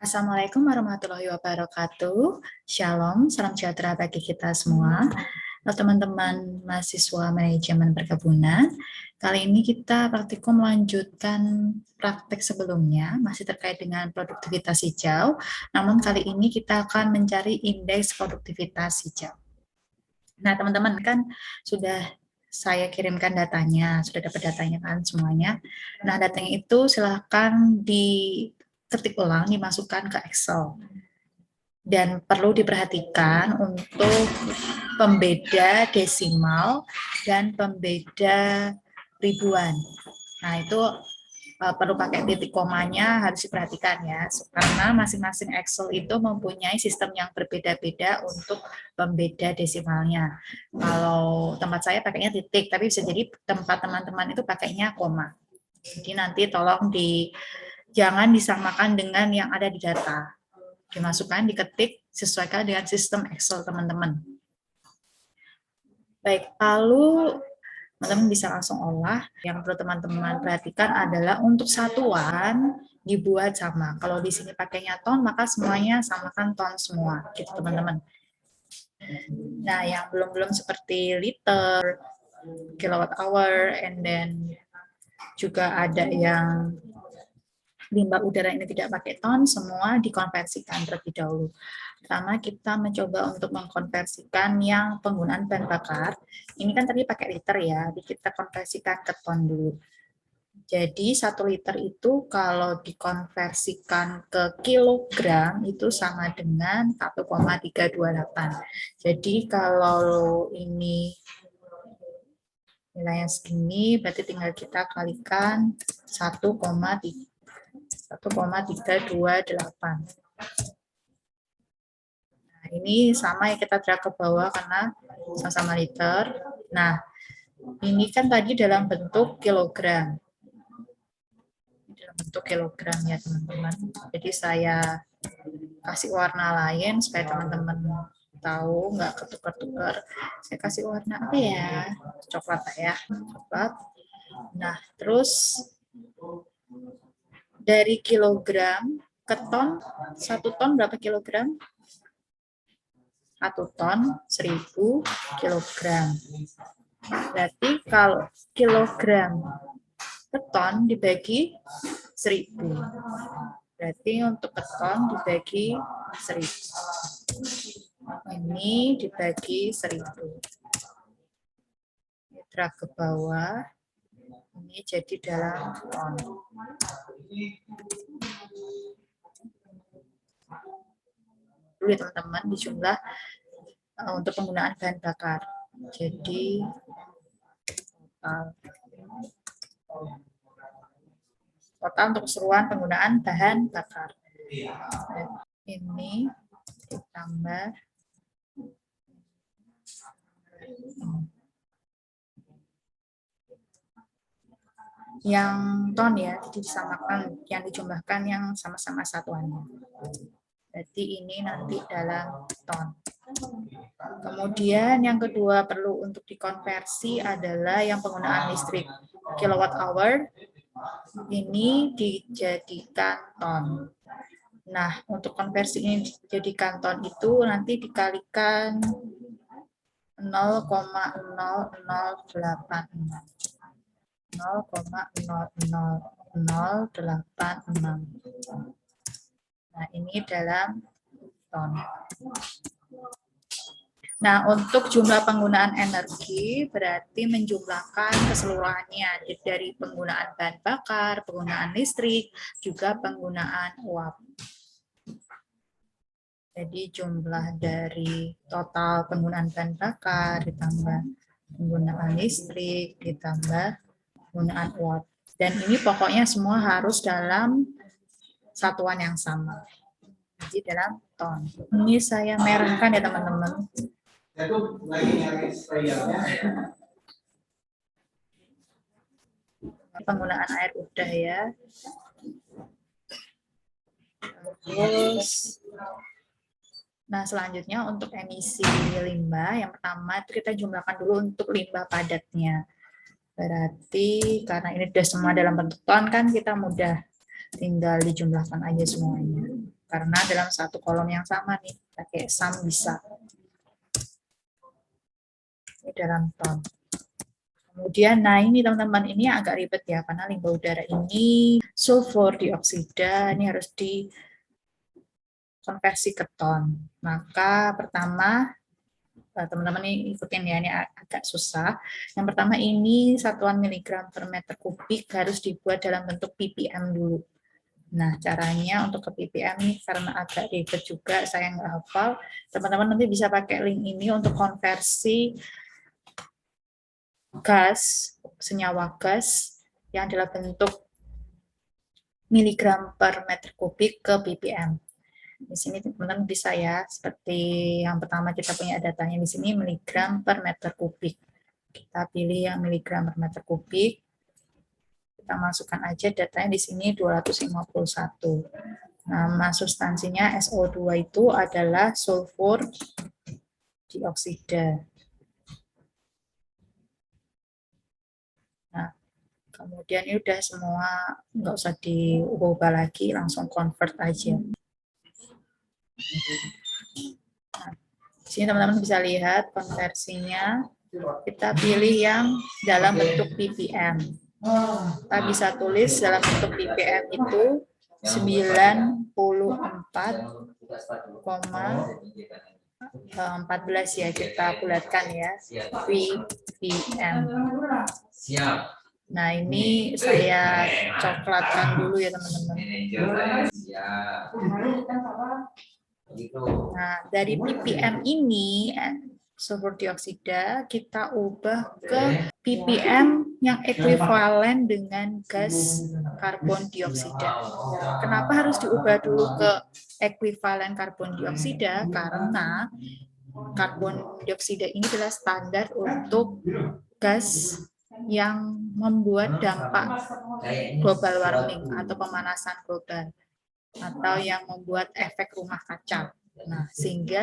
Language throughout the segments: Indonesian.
Assalamualaikum warahmatullahi wabarakatuh. Shalom, salam sejahtera bagi kita semua. Teman-teman mahasiswa manajemen perkebunan, kali ini kita praktikum melanjutkan praktek sebelumnya, masih terkait dengan produktivitas hijau, namun kali ini kita akan mencari indeks produktivitas hijau. Nah, teman-teman kan sudah saya kirimkan datanya, sudah dapat datanya kan semuanya. Nah, datanya itu silahkan diketik ulang, dimasukkan ke Excel. Dan perlu diperhatikan untuk pembeda desimal dan pembeda ribuan. Nah, itu perlu pakai titik komanya, harus diperhatikan ya, karena masing-masing Excel itu mempunyai sistem yang berbeda-beda untuk pembeda desimalnya. Kalau tempat saya pakainya titik, tapi bisa jadi tempat teman-teman itu pakainya koma. Jadi nanti tolong jangan disamakan dengan yang ada di data. Dimasukkan, diketik, sesuaikan dengan sistem Excel teman-teman. Baik, lalu teman-teman bisa langsung olah. Yang perlu teman-teman perhatikan adalah untuk satuan dibuat sama. Kalau di sini pakainya ton, maka semuanya samakan ton semua, gitu teman-teman. Nah, yang belum seperti liter, kilowatt hour, and then juga ada yang limbah udara ini tidak pakai ton, semua dikonversikan terlebih dahulu. Pertama, kita mencoba untuk mengkonversikan yang penggunaan bahan bakar. Ini kan tadi pakai liter ya, jadi kita konversikan ke ton dulu. Jadi 1 liter itu kalau dikonversikan ke kilogram itu sama dengan 1,328. Jadi kalau ini nilainya segini, berarti tinggal kita kalikan 1,328. Nah, ini sama ya, kita drag ke bawah karena sama-sama liter. Nah, ini kan tadi dalam bentuk kilogram. Dalam bentuk kilogram ya teman-teman. Jadi saya kasih warna lain supaya teman-teman tahu, nggak ketukar-tukar. Saya kasih warna apa ya? Coklat ya, coklat. Nah, terus dari kilogram ke ton, 1 ton berapa kilogram? 1 ton 1000 kilogram. Berarti kalau kilogram per ton dibagi 1000. Berarti untuk per ton dibagi 1000. Ini dibagi 1000. Drag ke bawah. Ini jadi dalam ton. Dulu ya teman-teman, di jumlah untuk penggunaan bahan bakar. Jadi total untuk keseluruhan penggunaan bahan bakar. Ini ditambah yang ton ya, jadi disamakan, yang dijumlahkan yang sama-sama satuannya. Berarti ini nanti dalam ton. Kemudian yang kedua perlu untuk dikonversi adalah yang penggunaan listrik. Kilowatt hour ini dijadikan ton. Nah, untuk konversi ini dijadikan ton itu nanti dikalikan 0,00086. 0,00086. Nah, ini dalam ton. Nah, untuk jumlah penggunaan energi berarti menjumlahkan keseluruhannya dari penggunaan bahan bakar, penggunaan listrik, juga penggunaan uap. Jadi jumlah dari total penggunaan bahan bakar ditambah penggunaan listrik ditambah penggunaan uap. Dan ini pokoknya semua harus dalam satuan yang sama. Jadi dalam ton. Ini saya merahkan ya teman-teman. Penggunaan air udah ya. Terus, nah selanjutnya untuk emisi limbah, yang pertama itu kita jumlahkan dulu untuk limbah padatnya. Berarti karena ini sudah semua dalam bentuk ton kan, kita mudah tinggal dijumlahkan aja semuanya. karena dalam satu kolom yang sama nih, pakai sum bisa. Ini dalam ton. Kemudian, nah ini teman-teman, ini agak ribet ya, karena limbah udara ini sulfur dioksida, ini harus dikonversi ke ton. Maka pertama, teman-teman ini ikutin ya, ini agak susah. Yang pertama ini satuan miligram per meter kubik harus dibuat dalam bentuk ppm dulu. Nah, caranya untuk ke ppm ini karena agak ribet juga, saya nggak hafal. Teman-teman nanti bisa pakai link ini untuk konversi gas, senyawa gas yang dalam bentuk miligram per meter kubik ke ppm. Di sini teman-teman bisa ya, seperti yang pertama kita punya datanya di sini miligram per meter kubik. Kita pilih yang miligram per meter kubik. Kita masukkan aja datanya di sini 251. Nama substansinya SO2 itu adalah sulfur dioksida. Nah, kemudian ini udah semua, nggak usah diubah lagi, langsung convert aja. Nah, di sini teman-teman bisa lihat konversinya. Kita pilih yang dalam bentuk ppm. Kita bisa tulis dalam bentuk ppm itu 94,14 ya, kita bulatkan ya, ppm. Nah, ini saya coklatkan dulu ya teman-teman. Nah, dari ppm ini sulfur dioksida kita ubah ke ppm yang ekuivalen dengan gas karbon dioksida. Kenapa harus diubah dulu ke ekuivalen karbon dioksida? Karena karbon dioksida ini adalah standar untuk gas yang membuat dampak global warming atau pemanasan global, atau yang membuat efek rumah kaca. Nah, sehingga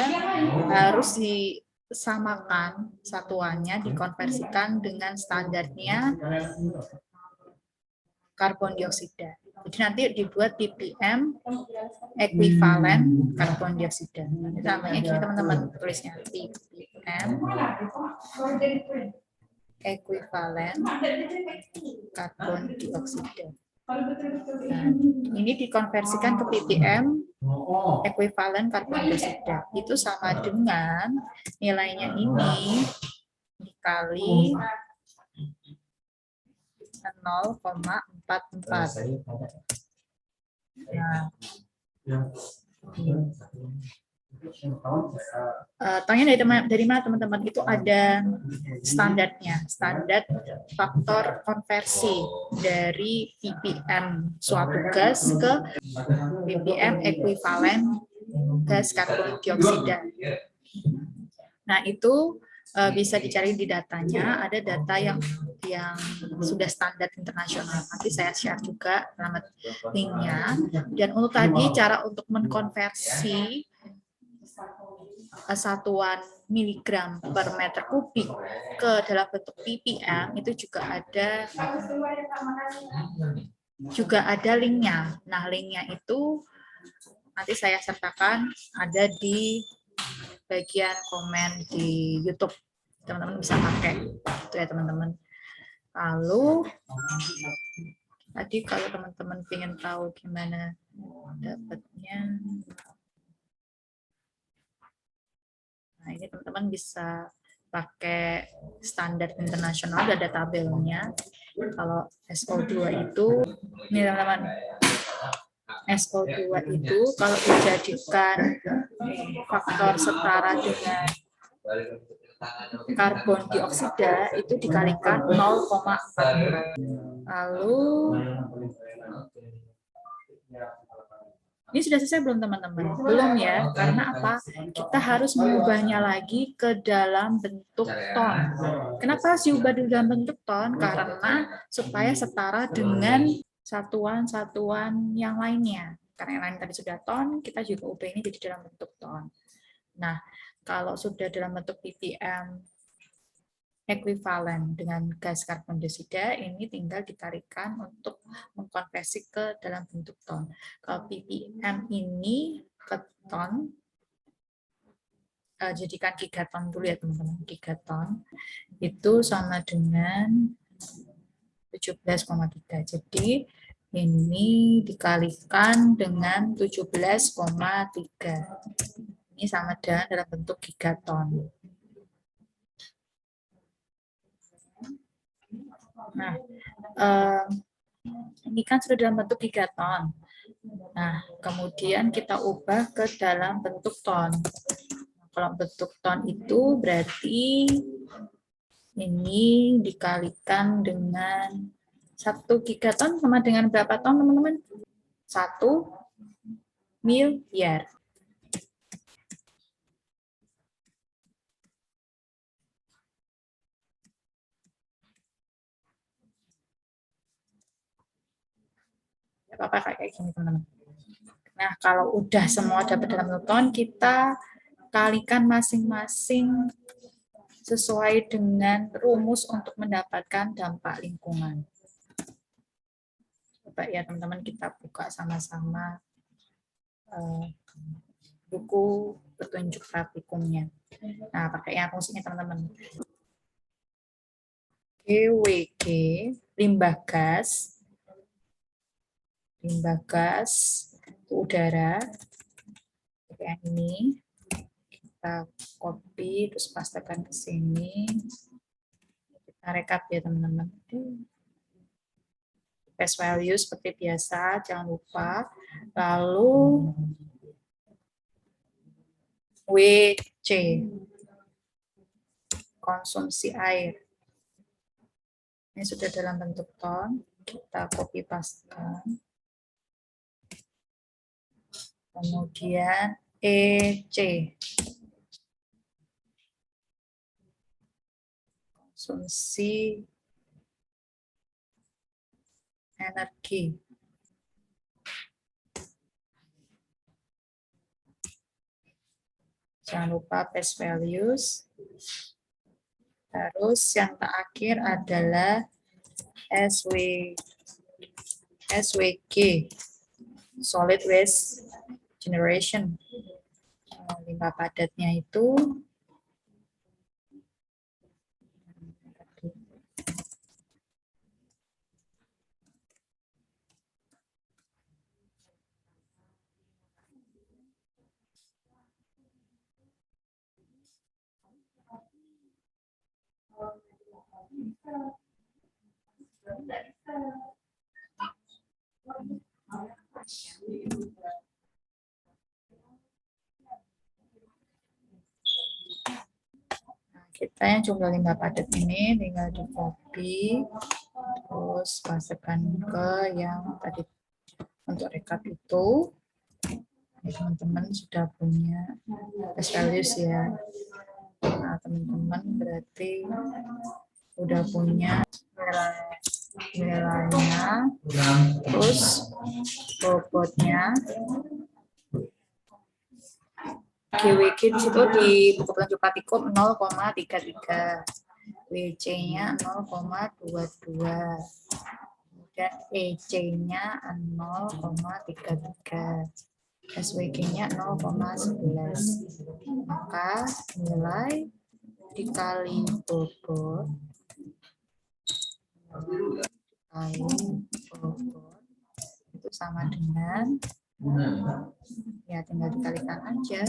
harus disamakan satuannya, dikonversikan dengan standarnya karbon dioksida. Jadi nanti dibuat ppm ekuivalen karbon dioksida. Nanti namanya gini teman-teman, tulisnya ppm ekuivalen karbon dioksida. Nah, ini dikonversikan ke ppm ekuivalen karbon dioksida. Itu sama dengan nilainya ini dikali 0,44. Nah, tanya dari mana teman-teman? Itu ada standarnya, standar faktor konversi dari ppm suatu gas ke ppm ekuivalen gas karbon dioksida. Nah, itu bisa dicari di datanya, ada data yang sudah standar internasional. Nanti saya share juga alamat linknya. Dan untuk tadi cara untuk mengkonversi satuan miligram per meter kubik ke dalam bentuk ppm itu juga ada linknya. Nah, linknya itu nanti saya sertakan ada di bagian komen di YouTube. Teman-teman bisa pakai itu ya teman-teman. Lalu tadi kalau teman-teman ingin tahu gimana dapatnya, nah ini teman-teman bisa pakai standar internasional, ada tabelnya. Kalau SO2 itu, ini teman-teman, SO2 itu kalau dijadikan faktor setara dengan karbon dioksida itu dikalikan 0,4. Lalu ini sudah selesai belum teman-teman? Belum ya, karena apa? Kita harus mengubahnya lagi ke dalam bentuk ton. Kenapa harus diubah di dalam bentuk ton? Karena supaya setara dengan satuan-satuan yang lainnya. Karena yang lain tadi sudah ton, kita juga ubah ini jadi dalam bentuk ton. Nah, kalau sudah dalam bentuk ppm ekuivalen dengan gas karbon dioksida, ini tinggal dikalikan untuk mengkonversi ke dalam bentuk ton. Kalau ppm ini ke ton, jadikan gigaton dulu ya teman-teman, gigaton itu sama dengan 17,3. Jadi ini dikalikan dengan 17,3. Ini sama dengan dalam bentuk gigaton. Nah, ini kan sudah dalam bentuk gigaton. Nah, kemudian kita ubah ke dalam bentuk ton. Kalau bentuk ton itu berarti ini dikalikan dengan 1 gigaton sama dengan berapa ton, teman-teman? 1 miliar. Apa-apa kayak gini, teman-teman. Nah, kalau udah semua dapat dalam bentuk ton, kita kalikan masing-masing sesuai dengan rumus untuk mendapatkan dampak lingkungan. Coba ya teman-teman, kita buka sama-sama buku petunjuk praktikumnya. Nah, pakai yang fungsinya teman-teman. GWG, limbah gas udara. Kayak ini. Kita copy terus pastekan ke sini. Kita rekap ya teman-teman. Best value seperti biasa, jangan lupa. Lalu WC, konsumsi air. Ini sudah dalam bentuk ton, kita copy pastekan. Kemudian EC, konsumsi energi. Jangan lupa best values. Terus yang terakhir adalah SWG, solid waste generation. Limbah padatnya itu kita yang jumlah limbah padat ini tinggal di copy terus masukkan ke yang tadi untuk rekap itu. Teman-teman sudah punya best values ya. Nah, teman-teman berarti udah punya nilainya, terus bobotnya. GWG di situ di buku petunjuk praktikum 0,33, WC-nya 0,22, dan EC-nya 0,33, SWG-nya 0,11. Maka nilai dikali bobot itu sama dengan, ya tinggal dikalikan aja.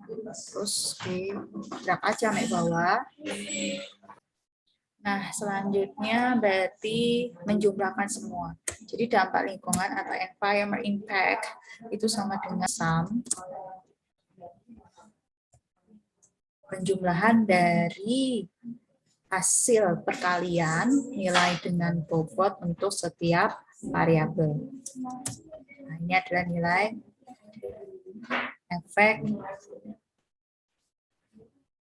Terus drag aja naik bawah. Nah, selanjutnya berarti menjumlahkan semua. Jadi dampak lingkungan atau environment impact itu sama dengan sum penjumlahan dari hasil perkalian nilai dengan bobot untuk setiap variabel. Nah, ini adalah nilai efek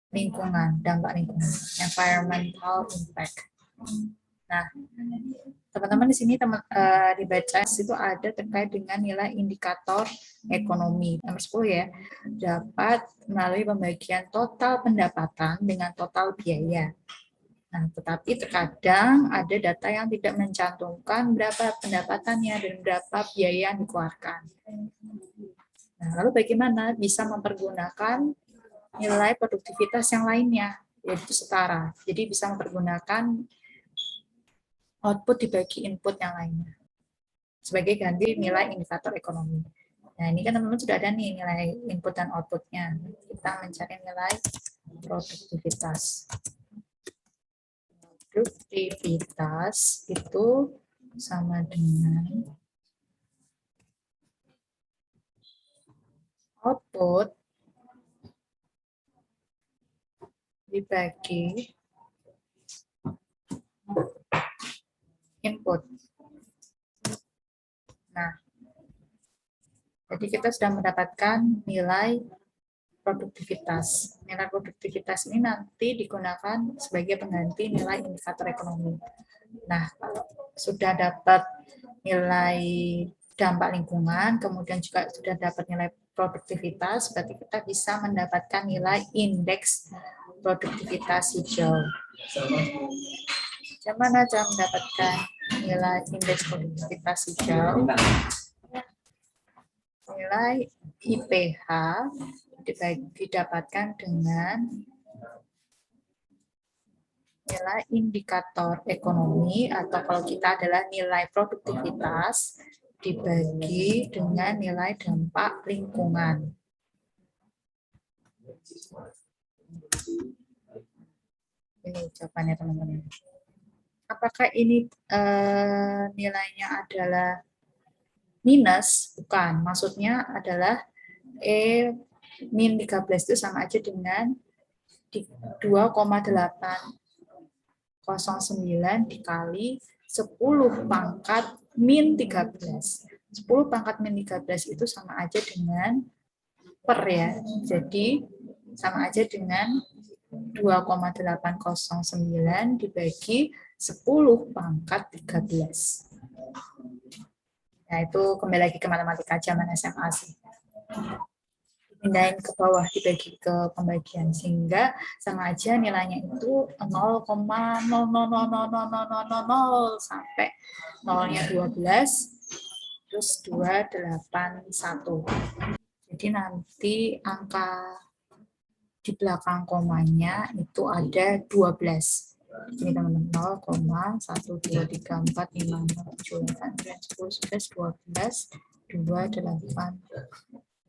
lingkungan, dampak lingkungan, environmental impact. Nah, teman-teman di sini dibaca itu ada terkait dengan nilai indikator ekonomi. Nomor 10 ya, dapat melalui pembagian total pendapatan dengan total biaya. Nah, tetapi terkadang ada data yang tidak mencantumkan berapa pendapatannya dan berapa biaya yang dikeluarkan. Nah, lalu bagaimana bisa mempergunakan nilai produktivitas yang lainnya, yaitu setara. Jadi bisa mempergunakan output dibagi input yang lainnya sebagai ganti nilai indikator ekonomi. Nah, ini kan teman-teman sudah ada nih nilai input dan outputnya. Kita mencari nilai produktivitas. Produktivitas itu sama dengan output dibagi input. Nah, jadi kita sudah mendapatkan nilai produktivitas. Nilai produktivitas ini nanti digunakan sebagai pengganti nilai indikator ekonomi. Nah, kalau sudah dapat nilai dampak lingkungan, kemudian juga sudah dapat nilai produktivitas, berarti kita bisa mendapatkan nilai indeks produktivitas hijau. Bagaimana cara mendapatkan nilai indeks produktivitas hijau? Nilai IPH didapatkan dengan nilai indikator ekonomi, atau kalau kita adalah nilai produktivitas dibagi dengan nilai dampak lingkungan. Ini jawabannya teman-teman. Apakah ini nilainya adalah minus? Bukan, maksudnya adalah E min 13 itu sama aja dengan 2,809 dikali 10 pangkat min 13. 10 pangkat min 13 itu sama aja dengan per ya. Jadi sama aja dengan 2,809 dibagi 10 pangkat 13. Nah, itu kembali lagi ke matematika zaman SMA sih. Pindahin ke bawah dibagi ke pembagian sehingga sama aja nilainya itu 0,000000 sampai nolnya 12 terus 281. Jadi nanti angka di belakang komanya itu ada 12. Ini teman-teman 0,123456789101112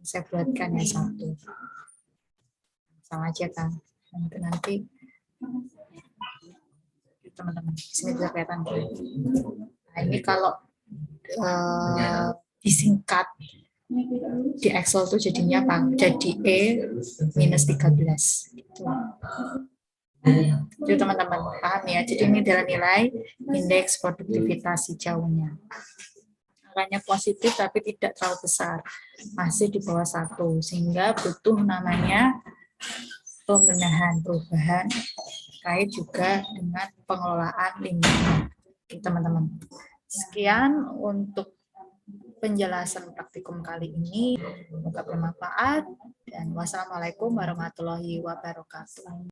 saya buatkan yang satu sama aja kan nanti teman-teman di sini bisa kelihatan. Nah, ini kalau disingkat di Excel tuh jadinya jadi E minus 13 gitu. Jadi teman-teman paham ya, jadi ini adalah nilai indeks produktivitas hijaunya. Angkanya positif tapi tidak terlalu besar, masih di bawah 1, sehingga butuh namanya perubahan terkait juga dengan pengelolaan lingkungan. Teman-teman, sekian untuk penjelasan praktikum kali ini. Semoga bermanfaat dan wassalamualaikum warahmatullahi wabarakatuh.